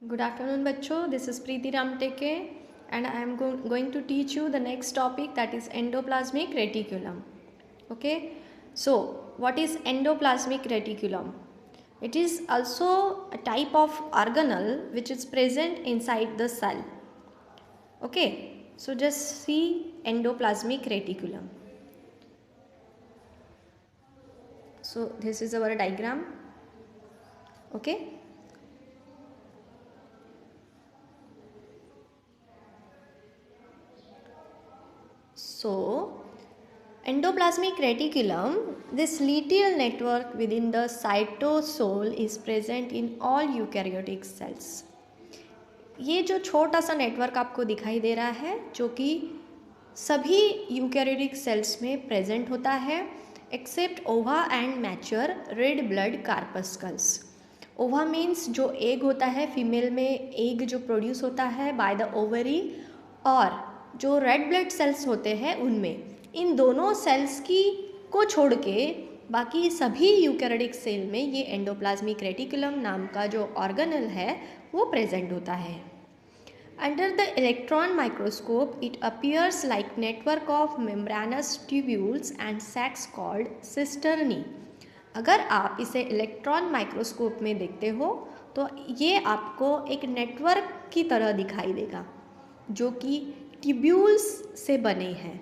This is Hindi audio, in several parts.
Good afternoon, bachcho. This is Preeti Ramteke, and I am going to teach you the next topic, that is endoplasmic reticulum. Okay, so what is endoplasmic reticulum? It is also a type of organelle which is present inside the cell. Okay, so just see endoplasmic reticulum. So this is our diagram. Okay. So, endoplasmic reticulum, this little network within the cytosol is present in all eukaryotic cells. ये जो छोटा सा नेटवर्क आपको दिखाई दे रहा है जो कि सभी यूकैरियोटिक सेल्स में प्रेजेंट होता है एक्सेप्ट ओवा एंड मैच्योर रेड ब्लड कार्पस्कल्स. ओवा मीन्स जो एग होता है, फीमेल में एग जो प्रोड्यूस होता है बाय द ओवरी, और जो रेड ब्लड सेल्स होते हैं उनमें, इन दोनों सेल्स की को छोड़ के बाकी सभी यूकैरियोटिक सेल में ये एंडोप्लाज्मिक रेटिकुलम नाम का जो ऑर्गेनल है वो प्रेजेंट होता है. Under the electron microscope it appears like network of membranous tubules and sacs called cisternae. अगर आप इसे इलेक्ट्रॉन माइक्रोस्कोप में देखते हो तो ये आपको एक नेटवर्क की तरह दिखाई देगा जो कि ट्यूब्यूल्स से बने हैं.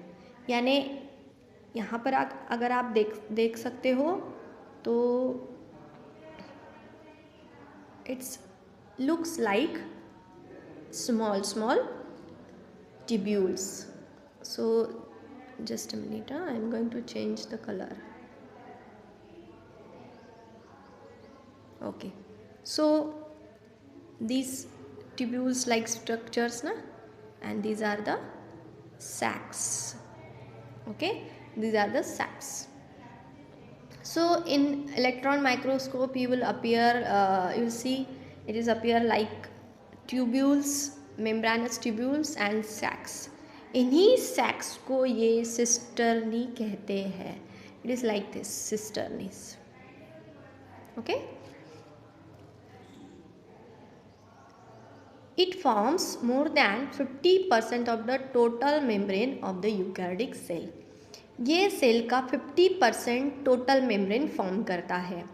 यानी यहाँ पर अगर आप देख सकते हो तो it's looks like small tubules. So just a minute, I am going to change the color. Okay, so these tubules like structures na, and these are the sacs. Okay, these are the sacs. So in electron microscope you will see it is appear like tubules, membranous tubules and sacs. इन्हीं सैक्स को ये सिस्टर्नी कहते हैं. It is like this cisternae. Okay, it forms more than 50% of the total membrane of the eukaryotic cell. ये सेल का 50% टोटल मेम्ब्रेन फॉर्म करता है.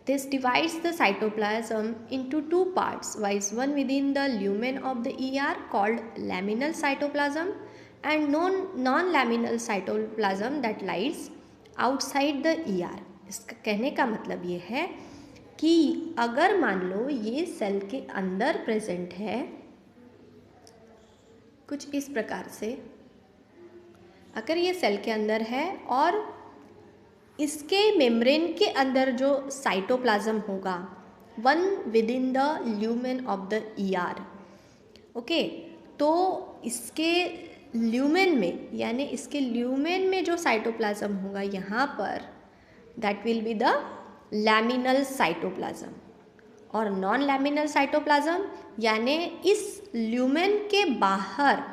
This divides the cytoplasm into two parts, one within the lumen of the ER called laminal cytoplasm and non-laminal cytoplasm that lies outside the ER. इसका कहने का मतलब ये है कि अगर मान लो ये सेल के अंदर प्रेजेंट है कुछ इस प्रकार से, अगर ये सेल के अंदर है और इसके मेम्ब्रेन के अंदर जो साइटोप्लाज्म होगा one with in the lumen of the ER. Okay, तो इसके ल्यूमेन में यानी इसके ल्यूमेन में जो साइटोप्लाज्म होगा यहाँ पर that will be the luminal cytoplasm. और नॉन लैमिनल साइटोप्लाज्म यानी इस ल्यूमेन के बाहर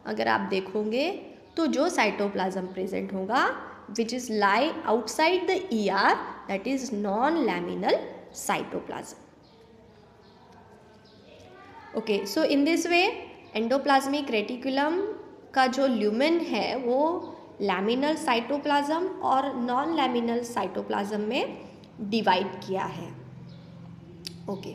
अगर आप देखोगे तो जो साइटोप्लाज्म प्रेजेंट होगा which is lie outside the ER, that is non-laminal cytoplasm. Okay, so in this way endoplasmic reticulum का जो ल्यूमेन है वो लैमिनल साइटोप्लाज्म और नॉन लैमिनल साइटोप्लाज्म में डिवाइड किया है. ओके,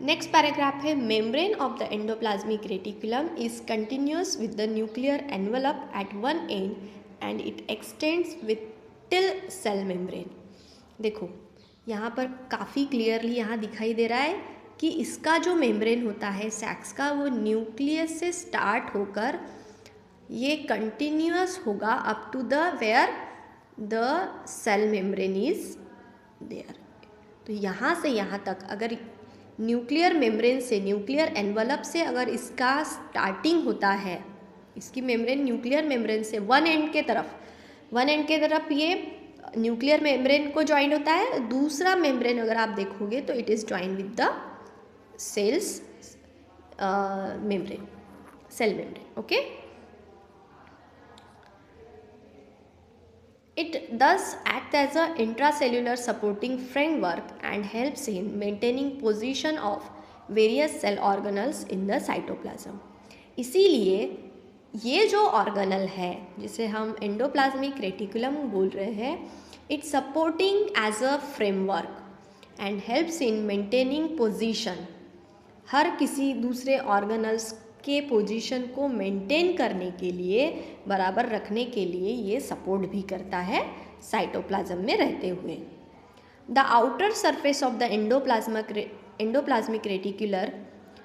नेक्स्ट पैराग्राफ है membrane of the endoplasmic reticulum is continuous with the nuclear envelope at one end and it extends with till cell membrane. देखो यहाँ पर काफ़ी क्लियरली यहाँ दिखाई दे रहा है कि इसका जो मेम्ब्रेन होता है सैक्स का वो न्यूक्लियस से स्टार्ट होकर ये कंटिन्यूअस होगा up to the where the cell membrane is there. तो यहाँ से यहाँ तक अगर न्यूक्लियर मेम्ब्रेन से न्यूक्लियर एनवलप से अगर इसका स्टार्टिंग होता है, इसकी मेम्ब्रेन न्यूक्लियर मेम्ब्रेन से वन एंड के तरफ ये न्यूक्लियर मेम्ब्रेन को ज्वाइन होता है. दूसरा मेम्ब्रेन अगर आप देखोगे तो it is join with the cells membrane, cell membrane. Okay, it thus acts as a intracellular supporting framework and helps in maintaining position of various cell organelles in the cytoplasm. इसीलिए ये जो ऑर्गेनल है जिसे हम एंडोप्लाज्मिक रेटिकुलम बोल रहे हैं, it's supporting as a framework and helps in maintaining position. हर किसी दूसरे ऑर्गेनल्स के पोजीशन को मेंटेन करने के लिए, बराबर रखने के लिए ये सपोर्ट भी करता है साइटोप्लाज्म में रहते हुए। The outer surface of the endoplasmic reticular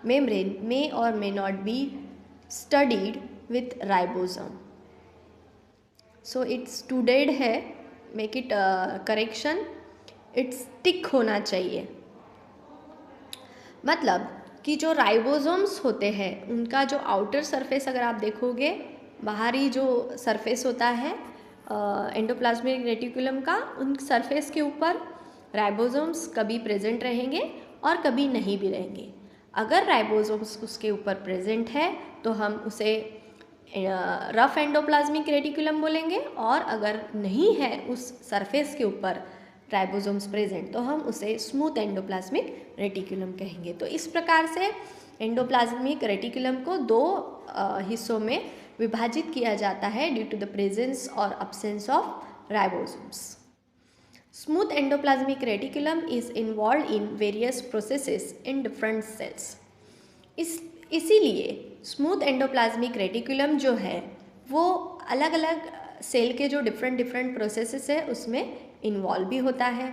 membrane may और may not be studded with ribosome. So it's studded है, make it correction, it's thick होना चाहिए। मतलब कि जो राइबोसोम्स होते हैं उनका जो आउटर सरफेस अगर आप देखोगे, बाहरी जो सरफेस होता है एंडोप्लाज्मिक रेटिकुलम का, उन सरफेस के ऊपर राइबोसोम्स कभी प्रेजेंट रहेंगे और कभी नहीं भी रहेंगे। अगर राइबोसोम्स उसके ऊपर प्रेजेंट है तो हम उसे रफ एंडोप्लाज्मिक रेटिकुलम बोलेंगे, और अगर नहीं है उस सरफेस के ऊपर राइबोसोम्स प्रेजेंट तो हम उसे स्मूथ एंडोप्लाज्मिक रेटिकुलम कहेंगे। तो इस प्रकार से एंडोप्लाज्मिक रेटिकुलम को दो हिस्सों में विभाजित किया जाता है ड्यू टू द प्रेजेंस और absence of ribosomes. Smooth endoplasmic reticulum is involve in various processes in different cells. इसीलिए स्मूथ एंडोप्लाज्मिक रेटिकुलम जो है वो अलग अलग सेल के जो डिफरेंट प्रोसेसेस है उसमें इन्वॉल्व भी होता है।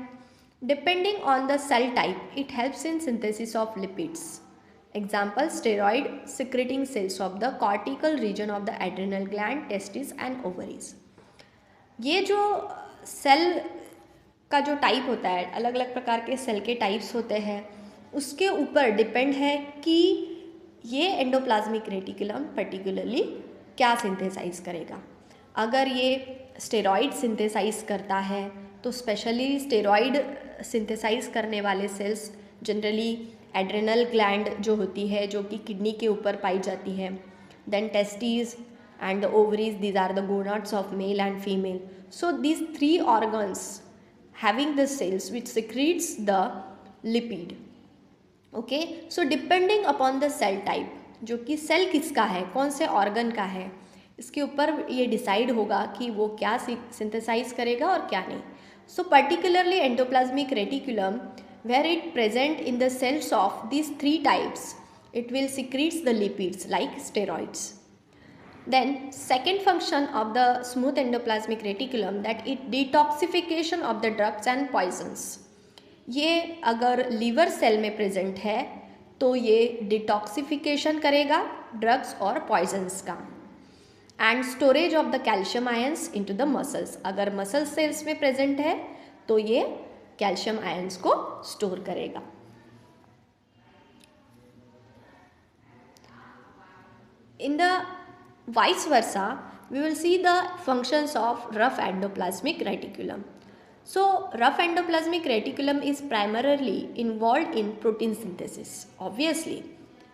Depending on the cell type it helps in synthesis of lipids. Example steroid secreting cells of the cortical region of the adrenal gland, testis and ovaries. ये जो सेल का जो टाइप होता है, अलग अलग प्रकार के सेल के टाइप्स होते हैं, उसके ऊपर डिपेंड है कि ये एंडोप्लाज्मिक रेटिकुलम पर्टिकुलरली क्या सिंथेसाइज करेगा। अगर ये स्टेरॉइड सिंथेसाइज करता है तो स्पेशली स्टेरॉइड सिंथेसाइज करने वाले सेल्स जनरली एड्रेनल ग्लैंड जो होती है, जो कि किडनी के ऊपर पाई जाती है, then testis and the ovaries, these are the gonads of male and female. So these three organs having the cells which secretes the lipid. Okay, so depending upon the cell type, जो कि सेल किसका है, कौन से ऑर्गन का है, इसके ऊपर ये डिसाइड होगा कि वो क्या सिंथेसाइज करेगा और क्या नहीं। So particularly endoplasmic reticulum, where it present in the cells of these three types, it will secretes the lipids like steroids. Then second function of the smooth endoplasmic reticulum, that it detoxification of the drugs and poisons. ये अगर लीवर सेल में प्रेजेंट है तो ये डिटॉक्सिफिकेशन करेगा ड्रग्स और पॉइजन्स का। And storage of the calcium ions into the muscles, अगर मसल सेल्स में प्रेजेंट है तो ये कैल्शियम आयंस को स्टोर करेगा। In the vice versa we will see the functions of rough endoplasmic reticulum. So rough endoplasmic reticulum is primarily involve in protein synthesis. Obviously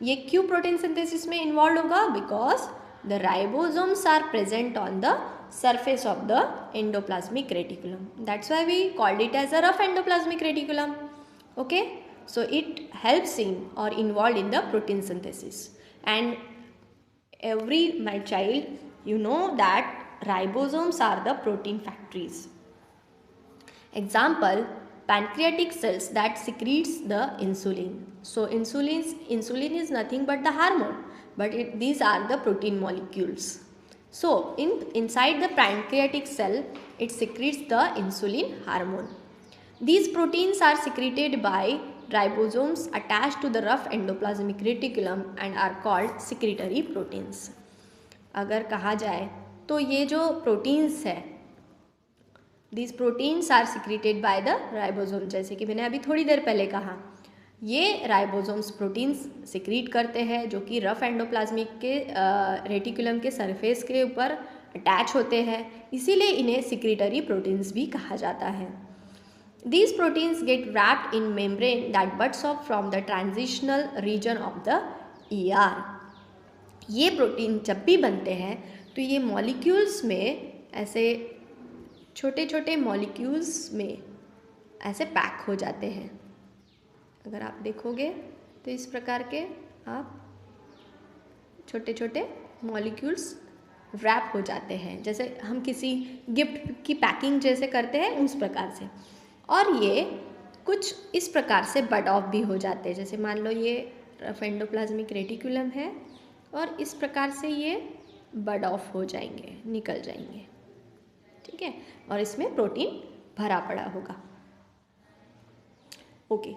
ये क्यों प्रोटीन सिंथेसिस में इन्वॉल्व होगा, because the ribosomes are present on the surface of the endoplasmic reticulum. That's why we called it as a rough endoplasmic reticulum. Okay, so it helps in or involved in the protein synthesis. And my child, you know that ribosomes are the protein factories. Example, pancreatic cells that secretes the insulin. So insulin is nothing but the hormone, but these are the protein molecules. So inside the pancreatic cell it secretes the insulin hormone. These proteins are secreted by ribosomes attached to the rough endoplasmic reticulum and are called secretory proteins. अगर कहा जाए तो ये जो proteins है, these proteins are secreted by the ribosome, जैसे कि मैंने अभी थोड़ी देर पहले कहा, ये राइबोसोम्स प्रोटीन्स सिक्रीट करते हैं जो कि रफ एंडोप्लाज्मिक के रेटिकुलम के सरफेस के ऊपर अटैच होते हैं, इसीलिए इन्हें सिक्रीटरी प्रोटीन्स भी कहा जाता है। These proteins get wrapped in membrane that buds off from the transitional region of the ER. ये प्रोटीन जब भी बनते हैं तो ये मॉलिक्यूल्स में ऐसे छोटे छोटे मॉलिक्यूल्स में ऐसे पैक हो जाते हैं। अगर आप देखोगे तो तो इस प्रकार के आप छोटे छोटे मॉलिक्यूल्स रैप हो जाते हैं, जैसे हम किसी गिफ्ट की पैकिंग जैसे करते हैं उस प्रकार से। और ये कुछ इस प्रकार से बड ऑफ भी हो जाते हैं, जैसे मान लो ये रफ एंडोप्लाज्मिक रेटिकुलम है और इस प्रकार से ये बड ऑफ हो जाएंगे, निकल जाएंगे, ठीक है, और इसमें प्रोटीन भरा पड़ा होगा। Okay,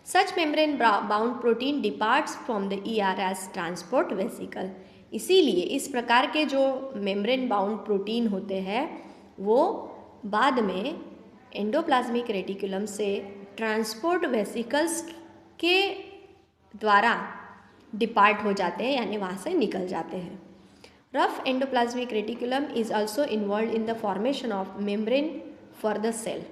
such membrane bound protein departs from the ER as transport vesicle. इसीलिए इस प्रकार के जो मेम्ब्रेन बाउंड प्रोटीन होते हैं वो बाद में एंडोप्लाज्मिक रेटिकुलम से ट्रांसपोर्ट वेसिकल्स के द्वारा डिपार्ट हो जाते हैं, यानी वहाँ से निकल जाते हैं। Rough endoplasmic reticulum is also involve in the formation of membrane for the cell.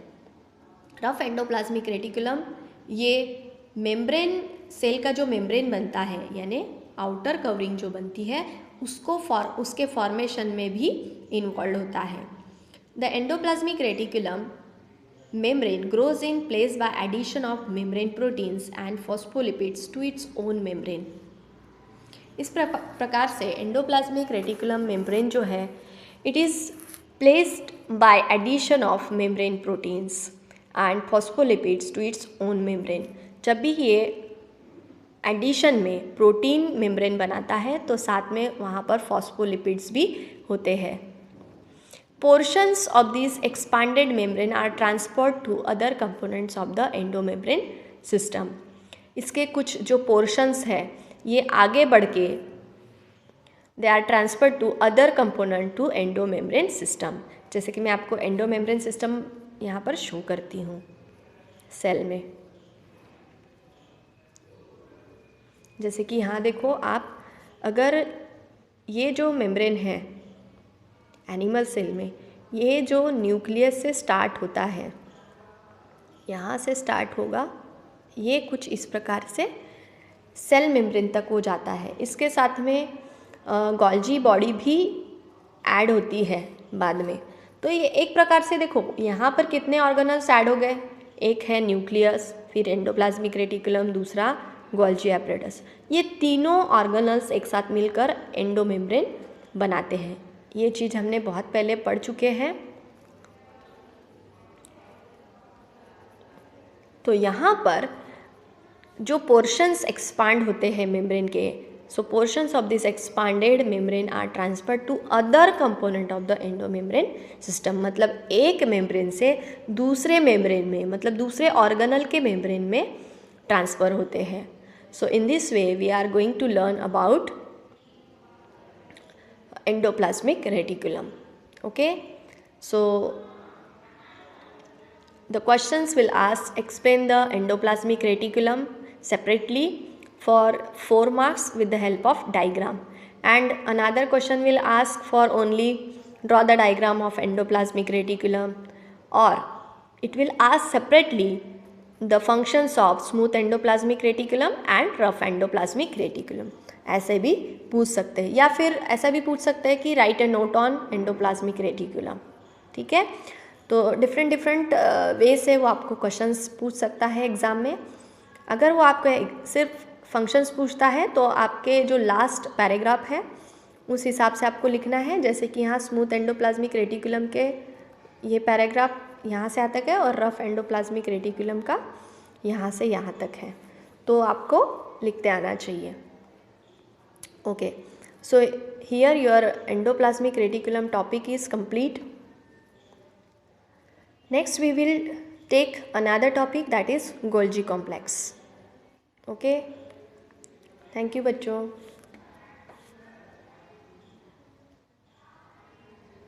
Rough endoplasmic reticulum ये मेम्ब्रेन, सेल का जो मेम्ब्रेन बनता है यानी आउटर कवरिंग जो बनती है उसके फॉर्मेशन में भी इन्वॉल्व होता है। The endoplasmic reticulum membrane grows in place by addition of membrane proteins and phospholipids to its own membrane। इस प्रकार से एंडोप्लाज्मिक रेटिकुलम मेम्ब्रेन जो है it is placed by addition of membrane proteins and phospholipids to its own membrane. जब भी ये एडिशन में प्रोटीन मेम्ब्रेन बनाता है तो साथ में वहाँ पर फॉस्फोलिपिड्स भी होते हैं। Portions of these expanded membrane are transferred to other components of the endomembrane system। इसके कुछ जो portions है ये आगे बढ़ के they are transferred to other component to endomembrane system। जैसे कि मैं आपको endomembrane system यहाँ पर शो करती हूँ सेल में। जैसे कि यहाँ देखो आप, अगर ये जो मेम्ब्रेन है एनिमल सेल में, ये जो न्यूक्लियस से स्टार्ट होता है, यहाँ से स्टार्ट होगा, ये कुछ इस प्रकार से सेल मेम्ब्रेन तक हो जाता है। इसके साथ में गोल्जी बॉडी भी ऐड होती है बाद में। तो ये एक प्रकार से देखो यहाँ पर कितने ऑर्गेनल्स ऐड हो गए, एक है न्यूक्लियस, फिर एंडोप्लाज्मिक रेटिकुलम, दूसरा गोल्जी एपरेटस। ये तीनों ऑर्गेनल्स एक साथ मिलकर एंडोमेम्ब्रेन बनाते हैं। ये चीज़ हमने बहुत पहले पढ़ चुके हैं। तो यहाँ पर जो पोर्शंस एक्सपांड होते हैं मेम्ब्रेन के, so portions of this expanded membrane are transfer to other component of the endomembrane system. मतलब एक मेम्ब्रेन से दूसरे मेम्ब्रेन में, मतलब दूसरे ऑर्गेनल के मेम्ब्रेन में ट्रांसफ़र होते हैं। So in this way we are going to learn about endoplasmic reticulum। Okay, so the questions will ask explain the endoplasmic reticulum separately for 4 marks with the help of diagram, and another question will ask for only draw the diagram of endoplasmic reticulum, or it will ask separately the functions of smooth endoplasmic reticulum and rough endoplasmic reticulum। ऐसे भी पूछ सकते हैं, या फिर ऐसा भी पूछ सकते हैं कि right A note on endoplasmic reticulum. ठीक है, तो डिफरेंट वे से वो आपको क्वेश्चंस पूछ सकता है एग्ज़ाम में। अगर वो आपको सिर्फ फंक्शंस पूछता है तो आपके जो लास्ट पैराग्राफ है उस हिसाब से आपको लिखना है। जैसे कि यहाँ स्मूथ एंडोप्लाज्मिक रेटिकुलम के ये पैराग्राफ यहाँ से यहाँ तक है और रफ एंडोप्लाज्मिक रेटिकुलम का यहाँ से यहाँ तक है, तो आपको लिखते आना चाहिए। Okay, so here your endoplasmic reticulum topic is complete. Next we will take another topic, that is Golgi complex. Okay, thank you बच्चों।